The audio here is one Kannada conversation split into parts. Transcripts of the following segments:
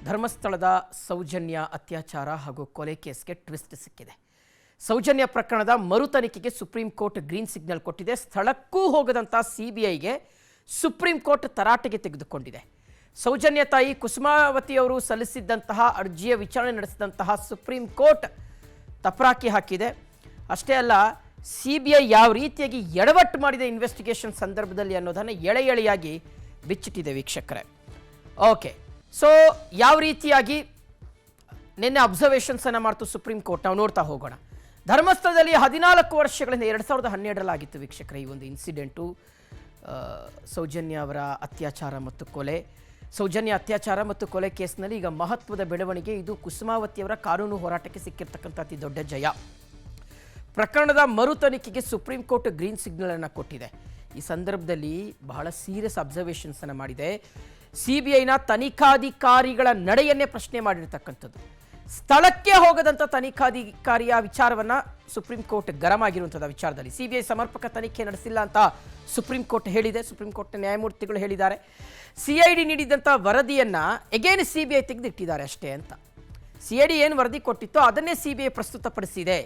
ಧರ್ಮಸ್ಥಳದ ಸೌಜನ್ಯ ಅತ್ಯಾಚಾರ ಹಾಗೂ ಕೊಲೆ ಕೇಸ್ಗೆ ಟ್ವಿಸ್ಟ್ ಸಿಕ್ಕಿದೆ. ಸೌಜನ್ಯ ಪ್ರಕರಣದ ಮರು ತನಿಖೆಗೆ ಸುಪ್ರೀಂ ಕೋರ್ಟ್ ಗ್ರೀನ್ ಸಿಗ್ನಲ್ ಕೊಟ್ಟಿದೆ. ಸ್ಥಳಕ್ಕೂ ಹೋಗದಂತ ಸಿಬಿಐಗೆ ಸುಪ್ರೀಂ ಕೋರ್ಟ್ ತರಾಟೆಗೆ ತೆಗೆದುಕೊಂಡಿದೆ. ಸೌಜನ್ಯ ತಾಯಿ ಕುಸುಮಾವತಿ ಅವರು ಸಲ್ಲಿಸಿದ್ದಂತಹ ಅರ್ಜಿಯ ವಿಚಾರಣೆ ನಡೆಸಿದಂತಹ ಸುಪ್ರೀಂ ಕೋರ್ಟ್ ತಪರಾಕಿ ಹಾಕಿದೆ. ಅಷ್ಟೇ ಅಲ್ಲ, ಸಿಬಿಐ ಯಾವ ರೀತಿಯಾಗಿ ಎಡವಟ್ಟು ಮಾಡಿದೆ ಇನ್ವೆಸ್ಟಿಗೇಷನ್ ಸಂದರ್ಭದಲ್ಲಿ ಅನ್ನೋದನ್ನು ಎಳೆಯಾಗಿ ಬಿಚ್ಚಿಟ್ಟಿದೆ ವೀಕ್ಷಕರೇ. ಓಕೆ, ಸೊ ಯಾವ ರೀತಿಯಾಗಿ ನಿನ್ನೆ ಅಬ್ಸರ್ವೇಷನ್ಸ್ ಅನ್ನು ಮಾಡ್ತು ಸುಪ್ರೀಂ ಕೋರ್ಟ್, ನಾವು ನೋಡ್ತಾ ಹೋಗೋಣ. ಧರ್ಮಸ್ಥಳದಲ್ಲಿ 14 ವರ್ಷಗಳಿಂದ 2012 ಆಗಿತ್ತು ವೀಕ್ಷಕರೇ ಈ ಒಂದು ಇನ್ಸಿಡೆಂಟು. ಸೌಜನ್ಯ ಅವರ ಅತ್ಯಾಚಾರ ಮತ್ತು ಕೊಲೆ, ಸೌಜನ್ಯ ಅತ್ಯಾಚಾರ ಮತ್ತು ಕೊಲೆ ಕೇಸ್ನಲ್ಲಿ ಈಗ ಮಹತ್ವದ ಬೆಳವಣಿಗೆ. ಇದು ಕುಸುಮಾವತಿಯವರ ಕಾನೂನು ಹೋರಾಟಕ್ಕೆ ಸಿಕ್ಕಿರ್ತಕ್ಕಂಥ ಅತಿ ದೊಡ್ಡ ಜಯ. ಪ್ರಕರಣದ ಮರು ತನಿಖೆಗೆ ಸುಪ್ರೀಂ ಕೋರ್ಟ್ ಗ್ರೀನ್ ಸಿಗ್ನಲ್ ಅನ್ನು ಕೊಟ್ಟಿದೆ. ಈ ಸಂದರ್ಭದಲ್ಲಿ ಬಹಳ ಸೀರಿಯಸ್ ಅಬ್ಸರ್ವೇಷನ್ಸ್ ಅನ್ನು ಮಾಡಿದೆ. ಸಿಬಿಐನ ತನಿಖಾಧಿಕಾರಿಗಳ ನಡೆಯನ್ನೇ ಪ್ರಶ್ನೆ ಮಾಡಿರ್ತಕ್ಕಂಥದ್ದು. ಸ್ಥಳಕ್ಕೆ ಹೋಗದಂಥ ತನಿಖಾಧಿಕಾರಿಯ ವಿಚಾರವನ್ನು ಸುಪ್ರೀಂ ಕೋರ್ಟ್ ಗರಂ ಆಗಿರುವಂಥದ್ದು. ವಿಚಾರದಲ್ಲಿ ಸಿಬಿಐ ಸಮರ್ಪಕ ತನಿಖೆ ನಡೆಸಿಲ್ಲ ಅಂತ ಸುಪ್ರೀಂ ಕೋರ್ಟ್ ಹೇಳಿದೆ. ಸುಪ್ರೀಂ ಕೋರ್ಟ್ ನ್ಯಾಯಮೂರ್ತಿಗಳು ಹೇಳಿದ್ದಾರೆ. ಸಿಐಡಿ ನೀಡಿದಂಥ ವರದಿಯನ್ನು ಎಗೇನ್ ಸಿಬಿಐ ತೆಗೆದಿಟ್ಟಿದ್ದಾರೆ ಅಷ್ಟೇ ಅಂತ. ಸಿಐಡಿ ಏನು ವರದಿ ಕೊಟ್ಟಿತ್ತೋ ಅದನ್ನೇ ಸಿಬಿಐ ಪ್ರಸ್ತುತಪಡಿಸಿದೆ.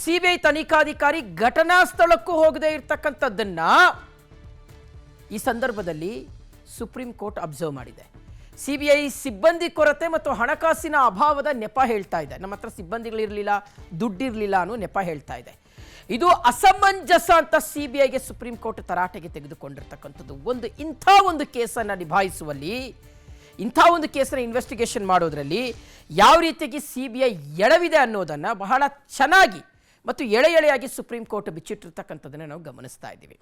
ಸಿಬಿಐ ತನಿಖಾಧಿಕಾರಿ ಘಟನಾ ಸ್ಥಳಕ್ಕೂ ಹೋಗದೇ ಇರತಕ್ಕಂಥದ್ದನ್ನ ಈ ಸಂದರ್ಭದಲ್ಲಿ ಸುಪ್ರೀಂ ಕೋರ್ಟ್ ಅಬ್ಸರ್ವ್ ಮಾಡಿದೆ. ಸಿಬಿಐ ಸಿಬ್ಬಂದಿ ಕೊರತೆ ಮತ್ತು ಹಣಕಾಸಿನ ಅಭಾವದ ನೆಪ ಹೇಳ್ತಾ ಇದೆ. ನಮ್ಮ ಹತ್ರ ಸಿಬ್ಬಂದಿಗಳಿರಲಿಲ್ಲ, ದುಡ್ಡಿರಲಿಲ್ಲ ಅನ್ನೋ ನೆಪ ಹೇಳ್ತಾ ಇದೆ. ಇದು ಅಸಮಂಜಸ ಅಂತ ಸಿಬಿಐಗೆ ಸುಪ್ರೀಂ ಕೋರ್ಟ್ ತರಾಟೆಗೆ ತೆಗೆದುಕೊಂಡಿರ್ತಕ್ಕಂಥದ್ದು. ಇಂಥ ಒಂದು ಕೇಸನ್ನು ನಿಭಾಯಿಸುವಲ್ಲಿ, ಇಂಥ ಒಂದು ಕೇಸನ್ನು ಇನ್ವೆಸ್ಟಿಗೇಷನ್ ಮಾಡೋದ್ರಲ್ಲಿ ಯಾವ ರೀತಿಯಾಗಿ ಸಿಬಿಐ ಎಡವಿದೆ ಅನ್ನೋದನ್ನು ಬಹಳ ಚೆನ್ನಾಗಿ ಮತ್ತು ಎಳೆಯಾಗಿ ಸುಪ್ರೀಂ ಕೋರ್ಟ್ ಬಿಚ್ಚಿಟ್ಟಿರ್ತಕ್ಕಂಥದ್ದನ್ನು ನಾವು ಗಮನಿಸ್ತಾ ಇದ್ದೀವಿ.